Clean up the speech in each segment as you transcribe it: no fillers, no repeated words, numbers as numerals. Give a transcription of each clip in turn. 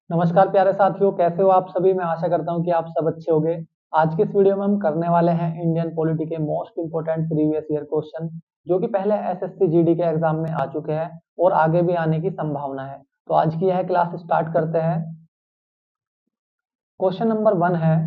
नमस्कार प्यारे साथियों, कैसे हो आप सभी। मैं आशा करता हूं कि आप सब अच्छे होंगे। आज की इस वीडियो में हम करने वाले हैं इंडियन पॉलिटी के most important previous year question, जो कि पहले एसएससी जीडी के एग्जाम में आ चुके हैं और आगे भी आने की संभावना है। तो आज की यह क्लास स्टार्ट करते हैं। क्वेश्चन नंबर 1 है,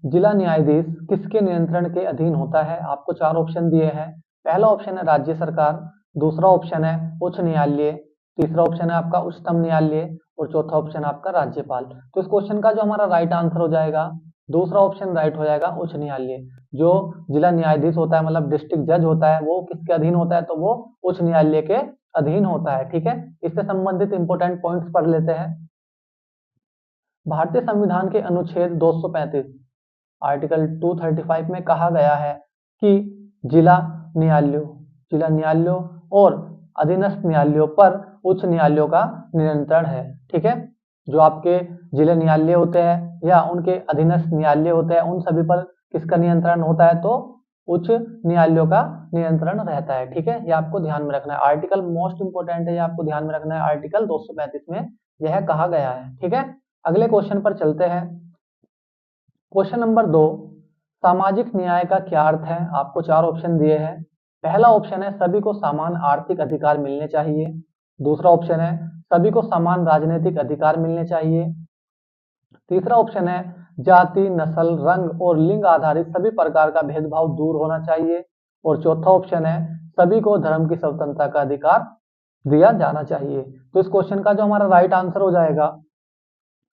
जिला न्यायाधीश किसके नियंत्रण के अधीन होता है। आपको चार ऑप्शन दिए हैं। पहला ऑप्शन है राज्य सरकार, दूसरा ऑप्शन है उच्च न्यायालय, तीसरा ऑप्शन है आपका उच्चतम न्यायालय और चौथा ऑप्शन है आपका राज्यपाल। तो इस क्वेश्चन का जो हमारा राइट आंसर हो जाएगा, दूसरा ऑप्शन राइट हो जाएगा उच्च न्यायालय। जो जिला न्यायाधीश होता है, मतलब डिस्ट्रिक्ट जज होता है, वो किसके अधीन होता है, तो वो उच्च न्यायालय के अधीन होता है। ठीक है, इससे संबंधित इंपोर्टेंट पॉइंट्स पढ़ लेते हैं। भारतीय संविधान के अनुच्छेद 235 आर्टिकल 235 में कहा गया है कि जिला न्यायालयों और अधीनस्थ न्यायालयों पर उच्च न्यायालयों का नियंत्रण है। ठीक है, जो आपके जिला न्यायालय होते हैं या उनके अधीनस्थ न्यायालय होते हैं, उन सभी पर किसका नियंत्रण होता है, तो उच्च न्यायालयों का नियंत्रण रहता है। ठीक है, ये आपको ध्यान में रखना है। आर्टिकल मोस्ट इंपोर्टेंट है, ये आपको ध्यान में रखना है। आर्टिकल 235 में यह कहा गया है। ठीक है, अगले क्वेश्चन पर चलते हैं। क्वेश्चन नंबर 2, सामाजिक न्याय का क्या अर्थ है। आपको चार ऑप्शन दिए हैं। पहला ऑप्शन है सभी को समान आर्थिक अधिकार मिलने चाहिए। दूसरा ऑप्शन है सभी को समान राजनीतिक अधिकार मिलने चाहिए। तीसरा ऑप्शन है जाति, नस्ल, रंग और लिंग आधारित सभी प्रकार का भेदभाव दूर होना चाहिए। और चौथा ऑप्शन है सभी को धर्म की स्वतंत्रता का अधिकार दिया जाना चाहिए। तो इस क्वेश्चन का जो हमारा राइट आंसर हो जाएगा,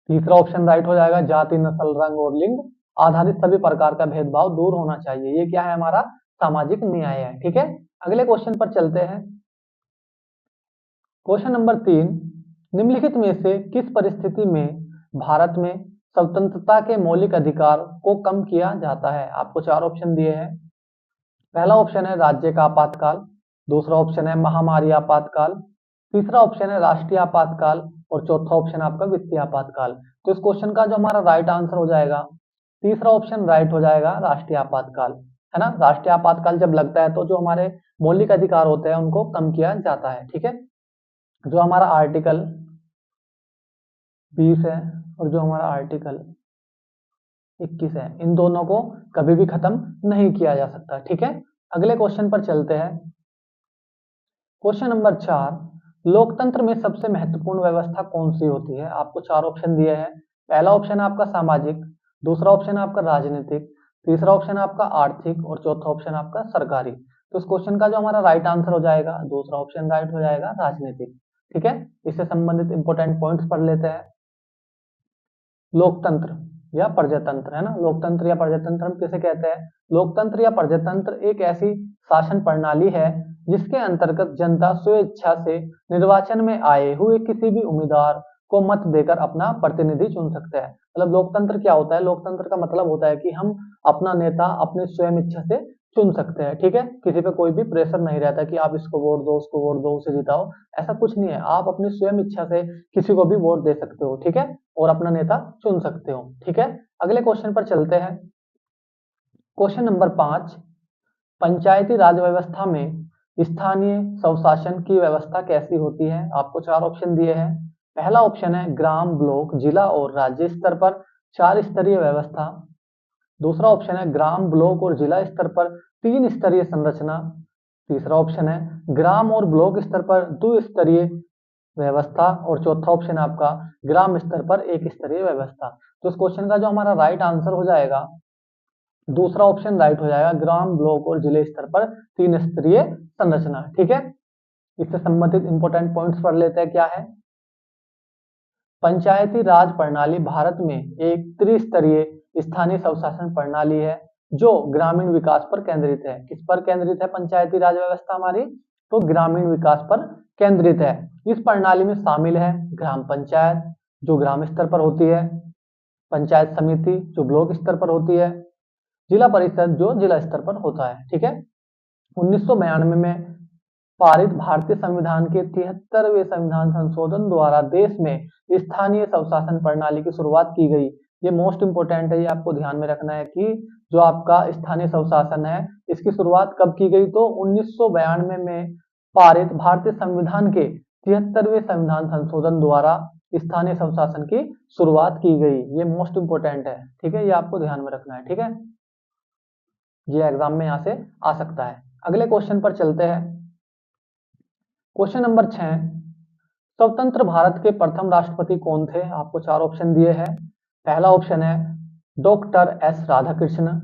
तीसरा ऑप्शन राइट हो जाएगा, जाति, नस्ल, रंग और लिंग आधारित सभी प्रकार का भेदभाव दूर होना चाहिए। ये क्या है, हमारा सामाजिक न्याय है। ठीक है, अगले क्वेश्चन पर चलते हैं। क्वेश्चन नंबर 3, निम्नलिखित में से किस परिस्थिति में भारत में स्वतंत्रता के मौलिक अधिकार को कम किया जाता है। आपको चार ऑप्शन दिए हैं। पहला ऑप्शन है राज्य का आपातकाल, दूसरा ऑप्शन है महामारी आपातकाल, तीसरा ऑप्शन है राष्ट्रीय आपातकाल और चौथा ऑप्शन आपका वित्तीय आपातकाल। तो इस क्वेश्चन का जो हमारा राइट आंसर हो जाएगा, तीसरा ऑप्शन राइट हो जाएगा, राष्ट्रीय आपातकाल। है ना, राष्ट्रीय आपातकाल जब लगता है तो जो हमारे मौलिक अधिकार होते हैं उनको कम किया जाता है। ठीक है, जो हमारा आर्टिकल 20 है और जो हमारा आर्टिकल 21 है, इन दोनों को कभी भी खत्म नहीं किया जा सकता। ठीक है, अगले क्वेश्चन पर चलते हैं। क्वेश्चन नंबर 4, लोकतंत्र में सबसे महत्वपूर्ण व्यवस्था कौन सी होती है। आपको चार ऑप्शन दिए हैं। पहला ऑप्शन है आपका सामाजिक, दूसरा ऑप्शन है आपका राजनीतिक, तीसरा ऑप्शन है आपका आर्थिक और चौथा ऑप्शन आपका सरकारी। तो इस क्वेश्चन का जो हमारा राइट आंसर हो जाएगा, दूसरा ऑप्शन राइट हो जाएगा, राजनीतिक। ठीक है, इससे संबंधित इंपोर्टेंट पॉइंट्स पढ़ लेते हैं। लोकतंत्र या प्रजातंत्र, है ना, लोकतंत्र या प्रजातंत्र हम किसे कहते हैं। लोकतंत्र या प्रजातंत्र एक ऐसी शासन प्रणाली है जिसके अंतर्गत जनता स्वेच्छा से निर्वाचन में आए हुए किसी भी उम्मीदवार को मत देकर अपना प्रतिनिधि चुन सकते हैं। मतलब लोकतंत्र क्या होता है, लोकतंत्र का मतलब होता है कि हम अपना नेता अपने स्वयं इच्छा से चुन सकते हैं। ठीक है, किसी पे कोई भी प्रेशर नहीं रहता कि आप इसको वोट दो, उसको वोट दो, उसे जिताओ। ऐसा कुछ नहीं है, आप अपनी स्वयं इच्छा से किसी को भी वोट दे सकते हो। ठीक है, और अपना नेता चुन सकते हो। ठीक है, अगले क्वेश्चन पर चलते हैं। क्वेश्चन नंबर 5, पंचायती राज व्यवस्था में स्थानीय स्वशासन की व्यवस्था कैसी होती है। आपको चार ऑप्शन दिए हैं। पहला ऑप्शन है ग्राम, ब्लॉक, जिला और राज्य स्तर पर चार स्तरीय व्यवस्था। दूसरा ऑप्शन है ग्राम, ब्लॉक और जिला स्तर पर तीन स्तरीय संरचना। तीसरा ऑप्शन है ग्राम और ब्लॉक स्तर पर द्विस्तरीय व्यवस्था और चौथा ऑप्शन है आपका ग्राम स्तर पर एक स्तरीय व्यवस्था। तो इस क्वेश्चन का जो हमारा राइट आंसर हो जाएगा, दूसरा ऑप्शन राइट हो जाएगा, ग्राम, ब्लॉक और जिले स्तर पर तीन स्तरीय संरचना। ठीक है, इससे संबंधित इंपोर्टेंट पॉइंट्स पढ़ लेते हैं। क्या है, पंचायती राज प्रणाली भारत में एक त्रिस्तरीय स्थानीय स्वशासन प्रणाली है जो ग्रामीण विकास पर केंद्रित है। किस पर केंद्रित है पंचायती राज व्यवस्था हमारी, तो ग्रामीण विकास पर केंद्रित है। इस प्रणाली में शामिल है ग्राम पंचायत जो ग्राम स्तर पर होती है, पंचायत समिति जो ब्लॉक स्तर पर होती है, जिला परिषद जो जिला स्तर पर होता है। ठीक है, 1992 में पारित भारतीय संविधान के 73वें संविधान संशोधन द्वारा देश में स्थानीय स्वशासन प्रणाली की शुरुआत की गई। ये मोस्ट इंपोर्टेंट है, ये आपको ध्यान में रखना है कि जो आपका स्थानीय स्वशासन है इसकी शुरुआत कब की गई, तो 1992 में पारित भारतीय संविधान के 73वें संविधान संशोधन द्वारा स्थानीय स्वशासन की शुरुआत की गई। ये मोस्ट इंपोर्टेंट है, ठीक है, ये आपको ध्यान में रखना है, ठीक है, ये एग्जाम में यहां से आ सकता है। अगले क्वेश्चन पर चलते हैं। क्वेश्चन नंबर 6, स्वतंत्र भारत के प्रथम राष्ट्रपति कौन थे? आपको 4 ऑप्शन दिए हैं। पहला ऑप्शन है डॉक्टर एस राधाकृष्ण,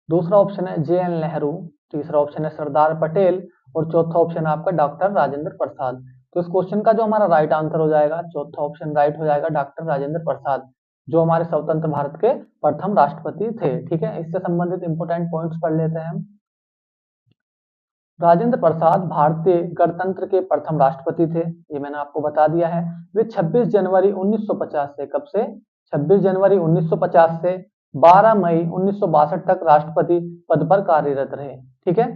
दूसरा ऑप्शन है जे एन नेहरू, तीसरा ऑप्शन है सरदार पटेल और चौथा ऑप्शन है आपका डॉक्टर राजेंद्र प्रसाद। तो इस क्वेश्चन का जो हमारा राइट आंसर हो जाएगा, चौथा ऑप्शन राइट हो जाएगा डॉक्टर राजेंद्र प्रसाद, जो हमारे स्वतंत्र भारत के प्रथम राष्ट्रपति थे, ठीक है। इससे संबंधित इंपोर्टेंट पॉइंट्स पढ़ लेते हैं हम। राजेंद्र प्रसाद भारतीय गणतंत्र के प्रथम राष्ट्रपति थे, ये मैंने आपको बता दिया है। वे 26 जनवरी 1950 से, कब से? 26 जनवरी 1950 से 12 मई 1962 तक राष्ट्रपति पद पर कार्यरत रहे, ठीक है।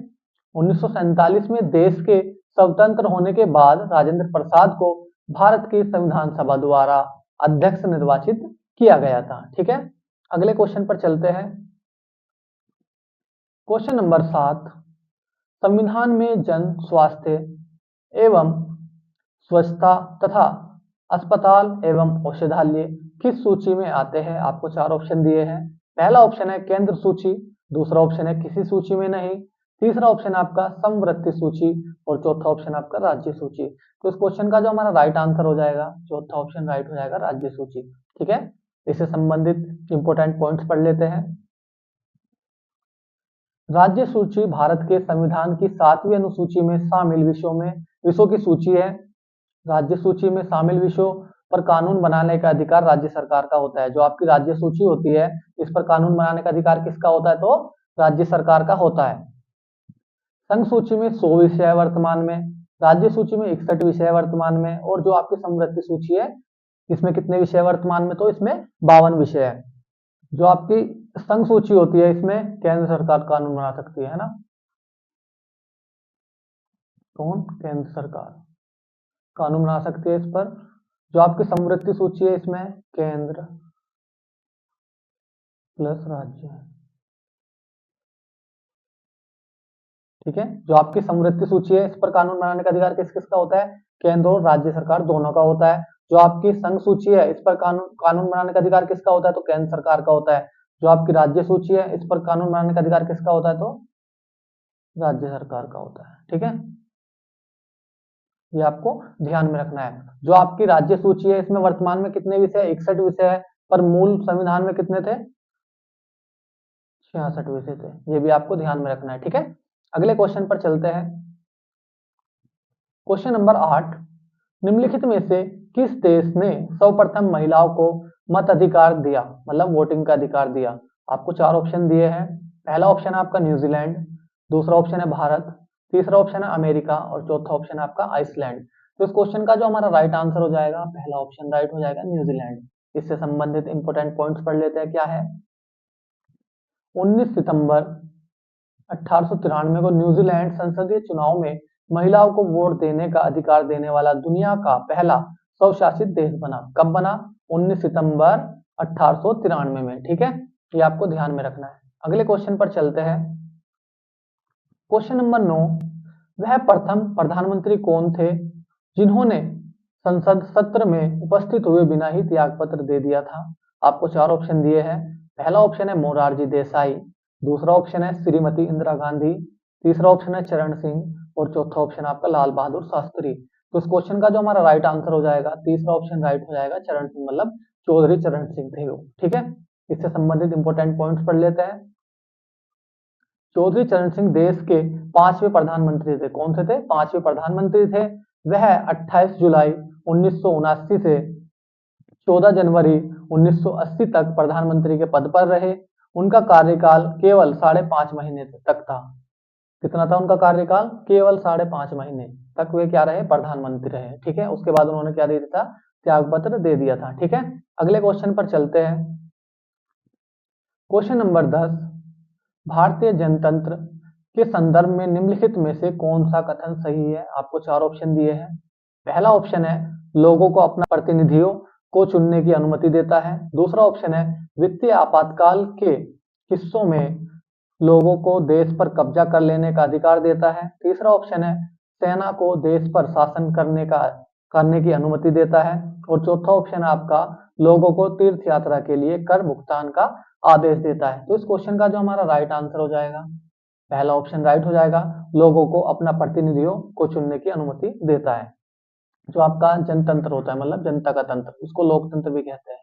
1947 में देश के स्वतंत्र होने के बाद राजेंद्र प्रसाद को भारत की संविधान सभा द्वारा अध्यक्ष निर्वाचित किया गया था, ठीक है। अगले क्वेश्चन पर चलते हैं। क्वेश्चन नंबर 7, संविधान में जन स्वास्थ्य एवं स्वच्छता तथा अस्पताल एवं औषधालय किस सूची में आते हैं? आपको 4 ऑप्शन दिए हैं। पहला ऑप्शन है केंद्र सूची, दूसरा ऑप्शन है किसी सूची में नहीं, तीसरा ऑप्शन आपका समवर्ती सूची और चौथा ऑप्शन आपका राज्य सूची। तो इस क्वेश्चन का जो हमारा राइट आंसर हो जाएगा, चौथा ऑप्शन राइट हो जाएगा राज्य सूची, ठीक है। इससे संबंधित इंपोर्टेंट पॉइंट्स पढ़ लेते हैं। राज्य सूची भारत के संविधान की 7वीं अनुसूची में शामिल विषयों की सूची है। राज्य सूची में शामिल विषयों पर कानून बनाने का अधिकार राज्य सरकार का होता है। जो आपकी राज्य सूची होती है, इस पर कानून बनाने का अधिकार किसका होता है? तो राज्य सरकार का होता है। संघ सूची में 100 विषय है वर्तमान में, राज्य सूची में 61 विषय वर्तमान में, और जो आपकी समवर्ती सूची है इसमें कितने विषय वर्तमान में? तो इसमें 52 विषय है। जो आपकी संघ सूची होती है इसमें केंद्र सरकार कानून बना सकती है ना। कौन? केंद्र सरकार कानून बना सकती है इस पर। जो आपकी समवर्ती सूची है इसमें केंद्र प्लस राज्य, ठीक है। जो आपकी समवर्ती सूची है इस पर कानून बनाने का अधिकार किस किसका होता है? केंद्र और राज्य सरकार दोनों का होता है। जो आपकी संघ सूची है इस पर कानून बनाने का अधिकार किसका होता है? तो केंद्र सरकार का होता है। जो आपकी राज्य सूची है इस पर कानून बनाने का अधिकार किसका होता है? तो राज्य सरकार का होता है, ठीक है। ये आपको ध्यान में रखना है। जो आपकी राज्य सूची है इसमें वर्तमान में कितने विषय? 61 विषय है, पर मूल संविधान में कितने थे? 66 विषय थे। ये भी आपको ध्यान में रखना है, ठीक है। अगले क्वेश्चन पर चलते हैं। क्वेश्चन नंबर 8, निम्नलिखित में से किस देश ने सर्वप्रथम महिलाओं को मताधिकार दिया, मतलब वोटिंग का अधिकार दिया? आपको 4 ऑप्शन दिए हैं। पहला ऑप्शन है आपका न्यूजीलैंड, दूसरा ऑप्शन है भारत, तीसरा ऑप्शन है अमेरिका और चौथा ऑप्शन है आपका आइसलैंड। तो इस क्वेश्चन का जो हमारा राइट आंसर हो जाएगा, पहला ऑप्शन राइट हो जाएगा न्यूजीलैंड। इससे संबंधित इंपोर्टेंट पॉइंट्स पढ़ लेते हैं। क्या है? 19 सितंबर 1893 को न्यूजीलैंड संसदीय चुनाव में महिलाओं को वोट देने का अधिकार देने वाला दुनिया का पहला स्वशासित देश बना। कब बना? 19 सितंबर 1893 में, ठीक है। ये आपको ध्यान में रखना है। अगले क्वेश्चन पर चलते हैं। क्वेश्चन नंबर 9, वह प्रथम प्रधानमंत्री कौन थे जिन्होंने संसद सत्र में उपस्थित हुए बिना ही त्यागपत्र दे दिया था? आपको 4 ऑप्शन दिए हैं। पहला ऑप्शन है मोरारजी देसाई, दूसरा ऑप्शन है श्रीमती इंदिरा गांधी, तीसरा ऑप्शन है चरण सिंह और चौथा ऑप्शन आपका लाल बहादुर शास्त्री। तो इस क्वेश्चन का जो हमारा राइट आंसर हो जाएगा, तीसरा ऑप्शन राइट हो जाएगा चरण सिंह, मतलब चौधरी चरण सिंह थे वो, ठीक है। इससे संबंधित इंपोर्टेंट पॉइंट्स पढ़ लेते हैं। चौधरी चरण सिंह देश के 5वें प्रधानमंत्री थे। कौन से थे? 5वें प्रधानमंत्री थे। वह 28 जुलाई 1979 से 14 जनवरी 1980 तक प्रधानमंत्री के पद पर रहे। उनका कार्यकाल केवल 5.5 महीने तक था। कितना था उनका कार्यकाल? केवल 5.5 महीने तक वे क्या रहे? प्रधानमंत्री रहे, ठीक है। उसके बाद उन्होंने क्या दे दिया था? त्यागपत्र दे दिया था, ठीक है। अगले क्वेश्चन पर चलते हैं। क्वेश्चन नंबर 10, भारतीय जनतंत्र के संदर्भ में निम्नलिखित में से कौन सा कथन सही है? आपको 4 ऑप्शन दिए हैं। पहला ऑप्शन है लोगों को अपना प्रतिनिधियों को चुनने की अनुमति देता है। दूसरा ऑप्शन है वित्तीय आपातकाल के हिस्सों में लोगों को देश पर कब्जा कर लेने का अधिकार देता है। तीसरा ऑप्शन है सेना को देश पर शासन करने का करने की अनुमति देता है। और चौथा ऑप्शन है आपका लोगों को तीर्थ यात्रा के लिए कर भुगतान का आदेश देता है। तो इस क्वेश्चन का जो हमारा राइट आंसर हो जाएगा, पहला ऑप्शन राइट हो जाएगा, लोगों को अपना प्रतिनिधियों को चुनने की अनुमति देता है। जो आपका जनतंत्र होता है, मतलब जनता का तंत्र, उसको लोकतंत्र भी कहते हैं।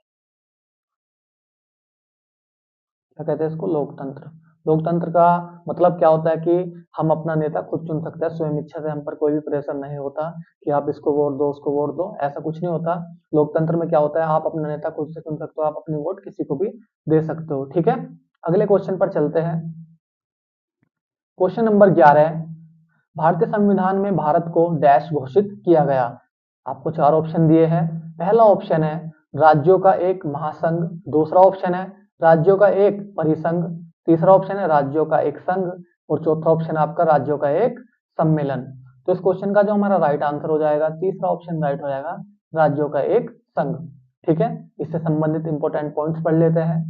क्या कहते हैं इसको? लोकतंत्र। लोकतंत्र का मतलब क्या होता है कि हम अपना नेता खुद चुन सकते हैं, स्वयं इच्छा से, हम पर कोई भी प्रेशर नहीं होता कि आप इसको वोट दो, उसको वोट दो, ऐसा कुछ नहीं होता। लोकतंत्र में क्या होता है, आप अपना नेता खुद से चुन सकते हो, आप अपनी वोट किसी को भी दे सकते हो। ठीक है, अगले क्वेश्चन पर चलते हैं। क्वेश्चन नंबर 11 है, भारतीय संविधान में भारत को डैश घोषित किया गया। आपको चार ऑप्शन दिए हैं। पहला ऑप्शन है राज्यों का एक महासंघ, दूसरा ऑप्शन है राज्यों का एक परिसंघ, तीसरा ऑप्शन है राज्यों का एक संघ, और चौथा ऑप्शन आपका राज्यों का एक सम्मेलन। तो इस क्वेश्चन का जो हमारा राइट आंसर हो जाएगा, तीसरा ऑप्शन राइट हो जाएगा, राज्यों का एक संघ। ठीक है, इससे संबंधित इंपॉर्टेंट पॉइंट्स पढ़ लेते हैं।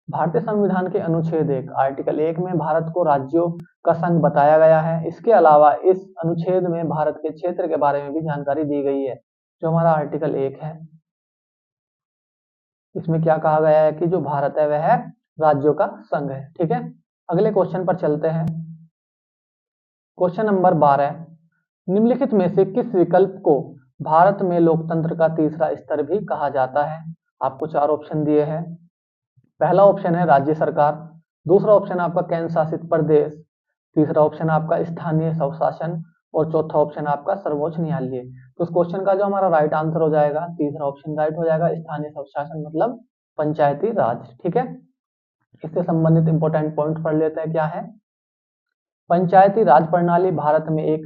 भारतीय संविधान के अनुच्छेद 1 आर्टिकल 1 में भारत को राज्यों का संघ बताया गया है। इसके अलावा इस अनुच्छेद में भारत के क्षेत्र के बारे में भी जानकारी दी गई है। जो हमारा आर्टिकल 1 है, इसमें क्या कहा गया है कि जो भारत है वह राज्यों का संघ है। ठीक है, अगले क्वेश्चन पर चलते हैं। क्वेश्चन नंबर 12, निम्नलिखित में से किस विकल्प को भारत में लोकतंत्र का तीसरा स्तर भी कहा जाता है? आपको चार ऑप्शन दिए हैं। पहला ऑप्शन है राज्य सरकार, दूसरा ऑप्शन आपका केंद्र शासित प्रदेश, तीसरा ऑप्शन आपका स्थानीय स्वशासन, और चौथा ऑप्शन आपका सर्वोच्च न्यायालय। तो इस क्वेश्चन का जो हमारा राइट आंसर हो जाएगा, तीसरा ऑप्शन राइट हो जाएगा, स्थानीय स्वशासन मतलब पंचायती राज। ठीक है, इससे संबंधित इंपॉर्टेंट पॉइंट पढ़ लेते हैं। क्या है? पंचायती राज प्रणाली भारत में एक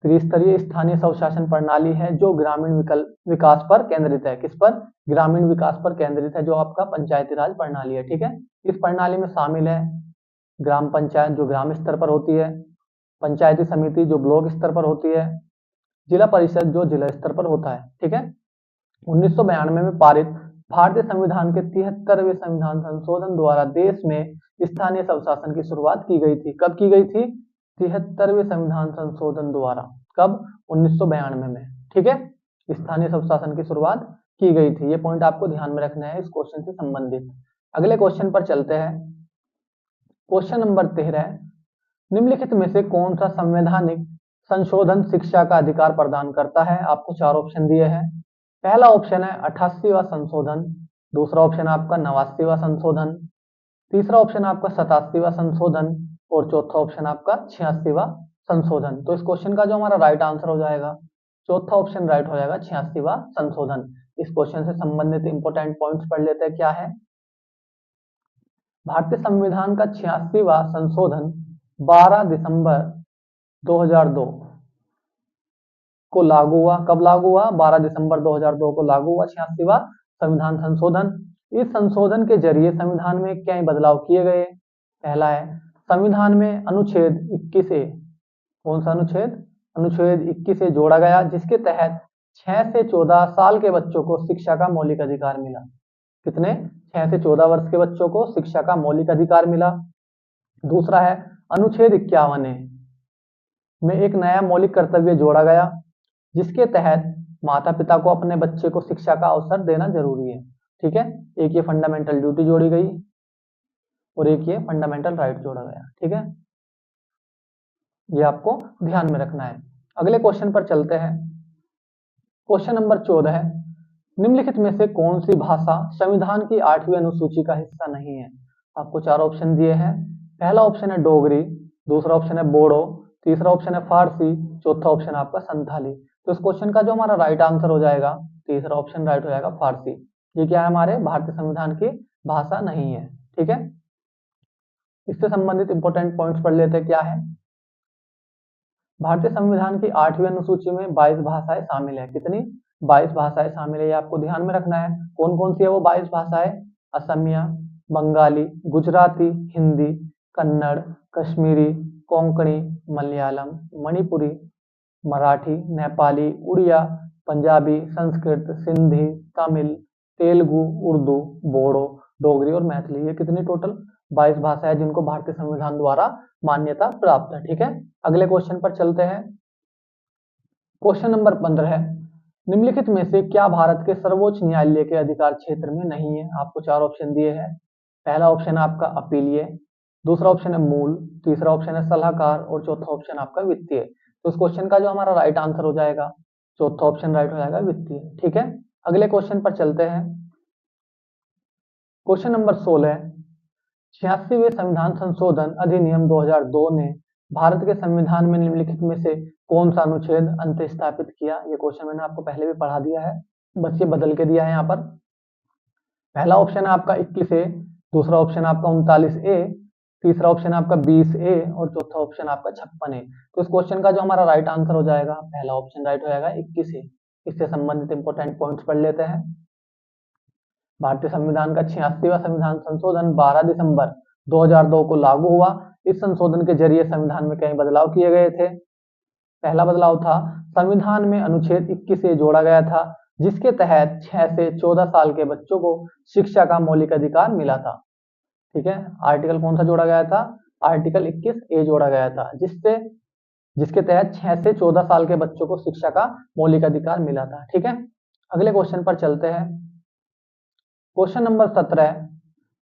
त्रिस्तरीय स्थानीय स्वशासन प्रणाली है जो ग्रामीण विकास पर केंद्रित है। किस पर? ग्रामीण विकास पर केंद्रित है, जो आपका पंचायती राज प्रणाली है। ठीक है, इस प्रणाली में शामिल है ग्राम पंचायत जो ग्राम स्तर पर होती है, पंचायती समिति जो ब्लॉक स्तर पर होती है, जिला परिषद जो जिला स्तर पर होता है। ठीक है, 1992 में पारित भारतीय संविधान के 73वें संविधान संशोधन द्वारा देश में स्थानीय स्वशासन की शुरुआत की गई थी। कब की गई थी? 73वें संविधान संशोधन द्वारा। कब? 1992 में। ठीक है, स्थानीय स्वशासन की शुरुआत की गई थी। ये पॉइंट आपको ध्यान में रखना है इस क्वेश्चन से संबंधित। अगले क्वेश्चन पर चलते हैं। क्वेश्चन नंबर 13, निम्नलिखित में से कौन सा संवैधानिक संशोधन शिक्षा का अधिकार प्रदान करता है? आपको चार ऑप्शन दिए हैं। पहला ऑप्शन है 88वां संशोधन, दूसरा ऑप्शन आपका 89वां संशोधन, तीसरा ऑप्शन आपका 87वां संशोधन, और चौथा ऑप्शन आपका 86वां संशोधन। तो इस क्वेश्चन का जो हमारा राइट आंसर हो जाएगा, चौथा ऑप्शन राइट हो जाएगा, 86वां संशोधन। इस क्वेश्चन से संबंधित इंपोर्टेंट पॉइंट्स पढ़ लेते हैं। क्या है? भारतीय संविधान का 86वां संशोधन 12 दिसंबर 2002 को लागू हुआ। कब लागू हुआ? 12 दिसंबर 2002 को लागू हुआ 86वां संविधान संशोधन। इस संशोधन के जरिए संविधान में क्या बदलाव किए गए? पहला है संविधान में अनुच्छेद 21 कौन सा अनुच्छेद? अनुच्छेद 21 जोड़ा गया, जिसके तहत 6 से 14 साल के बच्चों को शिक्षा का मौलिक अधिकार मिला। कितने? 6 से 14 वर्ष के बच्चों को शिक्षा का मौलिक अधिकार मिला। दूसरा है अनुच्छेद 51 में एक नया मौलिक कर्तव्य जोड़ा गया, जिसके तहत माता पिता को अपने बच्चे को शिक्षा का अवसर देना जरूरी है। ठीक है, एक ये फंडामेंटल ड्यूटी जोड़ी गई और एक ये फंडामेंटल राइट जोड़ा गया। ठीक है, ये आपको ध्यान में रखना है। अगले क्वेश्चन पर चलते हैं। क्वेश्चन नंबर 14 है, निम्नलिखित में से कौन सी भाषा संविधान की 8वीं अनुसूची का हिस्सा नहीं है? आपको चार ऑप्शन दिए हैं। पहला ऑप्शन है डोगरी, दूसरा ऑप्शन है बोडो, तीसरा ऑप्शन है फारसी, चौथा ऑप्शन आपका संथाली। तो इस क्वेश्चन का जो हमारा राइट आंसर हो जाएगा, तीसरा ऑप्शन राइट हो जाएगा, फारसी। ये क्या है? हमारे भारतीय संविधान की भाषा नहीं है। ठीक है, इससे संबंधित इंपोर्टेंट पॉइंट्स पढ़ लेते हैं। क्या है? भारतीय संविधान की 8वीं अनुसूची में 22 भाषाएं शामिल है। कितनी? 22 भाषाएं शामिल है, ये आपको ध्यान में रखना है। कौन कौन सी है वो 22 भाषाएं? असमिया, बंगाली, गुजराती, हिंदी, कन्नड़, कश्मीरी, कोंकणी, मलयालम, मणिपुरी, मराठी, नेपाली, उड़िया, पंजाबी, संस्कृत, सिंधी, तमिल, तेलुगु, उर्दू, बोडो, डोगरी और मैथिली। ये कितनी टोटल? 22 भाषाएं जिनको भारतीय संविधान द्वारा मान्यता प्राप्त है। ठीक है, अगले क्वेश्चन पर चलते हैं। क्वेश्चन नंबर 15 है, निम्नलिखित में से क्या भारत के सर्वोच्च न्यायालय के अधिकार क्षेत्र में नहीं है? आपको चार ऑप्शन दिए हैं। पहला ऑप्शन है आपका अपीलीय, दूसरा ऑप्शन है मूल, तीसरा ऑप्शन है सलाहकार और चौथा ऑप्शन आपका वित्तीय। तो इस क्वेश्चन का जो हमारा राइट आंसर हो जाएगा, चौथा ऑप्शन राइट हो जाएगा वित्तीय। ठीक है, अगले क्वेश्चन पर चलते हैं। क्वेश्चन नंबर 16, 86वें संविधान संशोधन अधिनियम 2002 ने भारत के संविधान में निम्नलिखित में से कौन सा अनुच्छेद अंत स्थापित किया? ये क्वेश्चन मैंने आपको पहले भी पढ़ा दिया है, बस ये बदल के दिया है यहाँ पर। पहला ऑप्शन है आपका 21A, दूसरा ऑप्शन आपका 39A, तीसरा ऑप्शन आपका 20A और चौथा ऑप्शन आपका 56A। तो इस क्वेश्चन का जो हमारा राइट आंसर हो जाएगा, पहला ऑप्शन राइट हो जाएगा 21A। इससे संबंधित इंपोर्टेंट पॉइंट्स पढ़ लेते हैं। भारतीय संविधान का 86वां संविधान संशोधन 12 दिसंबर 2002 को लागू हुआ। इस संशोधन के जरिए संविधान में कई बदलाव किए गए थे। पहला बदलाव था, संविधान में अनुच्छेद 21A जोड़ा गया था, जिसके तहत 6 से 14 साल के बच्चों को शिक्षा का मौलिक अधिकार मिला था। ठीक है, आर्टिकल कौन सा जोड़ा गया था? आर्टिकल 21A जोड़ा गया था, जिसके तहत 6 से 14 साल के बच्चों को शिक्षा का मौलिक अधिकार मिला था। ठीक है, अगले क्वेश्चन पर चलते हैं। क्वेश्चन नंबर 17,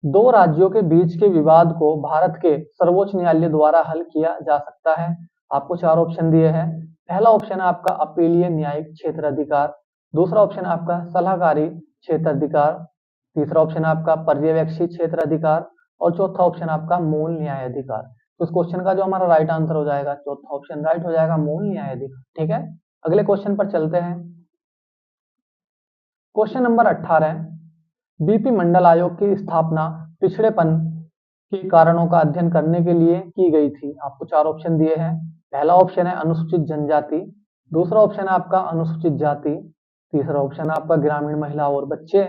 दो राज्यों के बीच के विवाद को भारत के सर्वोच्च न्यायालय द्वारा हल किया जा सकता है। आपको चार ऑप्शन दिए हैं। पहला ऑप्शन है आपका अपीलीय न्यायिक क्षेत्र अधिकार, दूसरा ऑप्शन आपका सलाहकारी क्षेत्र अधिकार, तीसरा ऑप्शन आपका पर्यवेक्षी क्षेत्र अधिकार और चौथा ऑप्शन आपका मूल न्याय अधिकार। तो इस क्वेश्चन का जो हमारा राइट आंसर हो जाएगा, चौथा ऑप्शन राइट हो जाएगा, मूल न्याय अधिकार। ठीक है, अगले क्वेश्चन पर चलते हैं। क्वेश्चन नंबर 18, बीपी मंडल आयोग की स्थापना पिछड़ेपन के कारणों का अध्ययन करने के लिए की गई थी। आपको चार ऑप्शन दिए हैं। पहला ऑप्शन है अनुसूचित जनजाति, दूसरा ऑप्शन है आपका अनुसूचित जाति, तीसरा ऑप्शन है आपका ग्रामीण महिला और बच्चे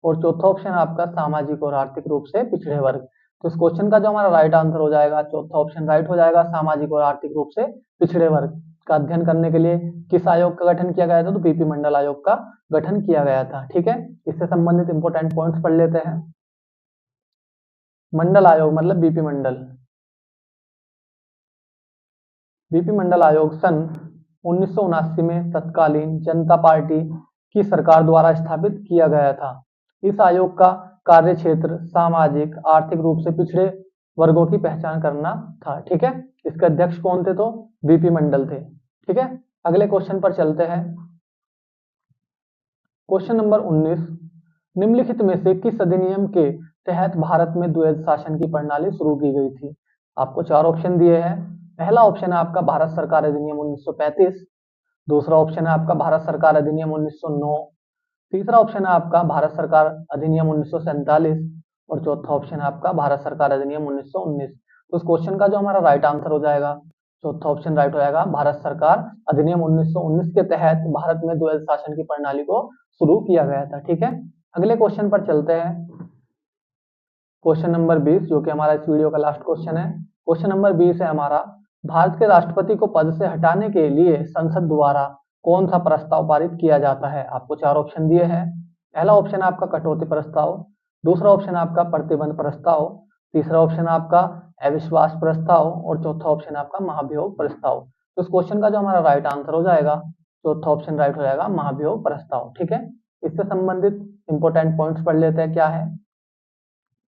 और चौथा ऑप्शन है आपका सामाजिक और आर्थिक रूप से पिछड़े वर्ग। तो इस क्वेश्चन का जो हमारा राइट आंसर हो जाएगा, चौथा ऑप्शन राइट हो जाएगा, सामाजिक और आर्थिक रूप से पिछड़े वर्ग का अध्ययन करने के लिए किस आयोग का गठन किया गया था? तो बीपी मंडल आयोग का गठन किया गया था। ठीक है, इससे संबंधित इंपोर्टेंट पॉइंट्स पढ़ लेते हैं। मंडल आयोग मतलब बीपी मंडल। बीपी मंडल आयोग सन 1979 में तत्कालीन जनता पार्टी की सरकार द्वारा स्थापित किया गया था। इस आयोग का कार्य क्षेत्र सामाजिक आर्थिक रूप से पिछड़े वर्गों की पहचान करना था। ठीक है, इसके अध्यक्ष कौन थे? तो बीपी मंडल थे। ठीक है, अगले क्वेश्चन पर चलते हैं। क्वेश्चन नंबर 19, निम्नलिखित में से किस अधिनियम के तहत भारत में द्वैध शासन की प्रणाली शुरू की गई थी? आपको चार ऑप्शन दिए हैं। पहला ऑप्शन है आपका भारत सरकार अधिनियम 1935, दूसरा ऑप्शन है आपका भारत सरकार अधिनियम 1909, तीसरा ऑप्शन है आपका भारत सरकार अधिनियम 1947 और चौथा ऑप्शन है आपका भारत सरकार अधिनियम 1919। तो इस क्वेश्चन का जो हमारा राइट आंसर हो जाएगा, चौथा ऑप्शन राइट हो जाएगा, भारत सरकार अधिनियम 1919 के तहत भारत में द्वैध शासन की प्रणाली को शुरू किया गया था। ठीक है, अगले क्वेश्चन पर चलते हैं। क्वेश्चन नंबर 20, जो कि हमारा इस वीडियो का लास्ट क्वेश्चन है। क्वेश्चन नंबर 20 है हमारा, भारत के राष्ट्रपति को पद से हटाने के लिए संसद द्वारा कौन सा प्रस्ताव पारित किया जाता है? आपको चार ऑप्शन दिए हैं। पहला ऑप्शन आपका कटौती प्रस्ताव, दूसरा ऑप्शन आपका प्रतिबंध प्रस्ताव, तीसरा ऑप्शन आपका अविश्वास प्रस्ताव और चौथा ऑप्शन आपका महाभियोग प्रस्ताव। तो इस क्वेश्चन का जो हमारा राइट आंसर हो जाएगा, चौथा ऑप्शन राइट हो जाएगा, महाभियोग प्रस्ताव। ठीक है, इससे संबंधित इंपोर्टेंट पॉइंट्स पढ़ लेते हैं। क्या है?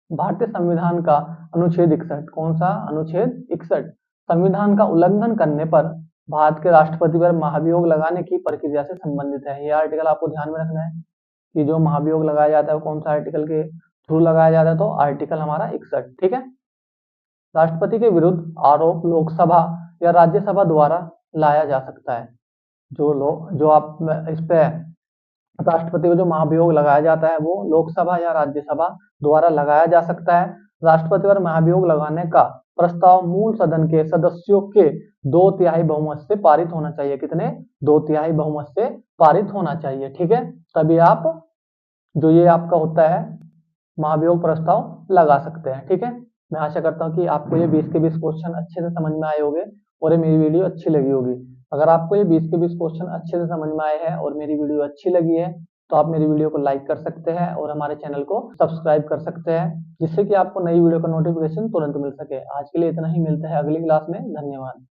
भारतीय संविधान का अनुच्छेद 61, कौन सा? अनुच्छेद 61 संविधान का उल्लंघन करने पर भारत के राष्ट्रपति पर महाभियोग लगाने की प्रक्रिया से संबंधित है। ये आर्टिकल आपको ध्यान में रखना है कि जो महाभियोग लगाया जाता है वो कौन सा आर्टिकल के थ्रू लगाया जाता है? तो आर्टिकल हमारा 61। ठीक है, राष्ट्रपति के विरुद्ध आरोप लोकसभा या राज्यसभा द्वारा लाया जा सकता है। जो आप इस पे राष्ट्रपति को जो महाभियोग लगाया जाता है वो लोकसभा या राज्यसभा द्वारा लगाया जा सकता है। राष्ट्रपति पर महाभियोग लगाने का प्रस्ताव मूल सदन के सदस्यों के 2/3 बहुमत से पारित होना चाहिए। कितने? 2/3 बहुमत से पारित होना चाहिए। ठीक है, तभी आप जो ये आपका होता है महाभियोग प्रस्ताव लगा सकते हैं। ठीक है, मैं आशा करता हूँ कि आपको ये 20 के 20 क्वेश्चन अच्छे से समझ में आए होंगे और ये मेरी वीडियो अच्छी लगी होगी। अगर आपको ये 20 के 20 क्वेश्चन अच्छे से समझ में आए हैं और मेरी वीडियो अच्छी लगी है तो आप मेरी वीडियो को लाइक कर सकते हैं और हमारे चैनल को सब्सक्राइब कर सकते हैं, जिससे कि आपको नई वीडियो का नोटिफिकेशन तुरंत मिल सके। आज के लिए इतना ही, मिलते हैं अगली क्लास में। धन्यवाद।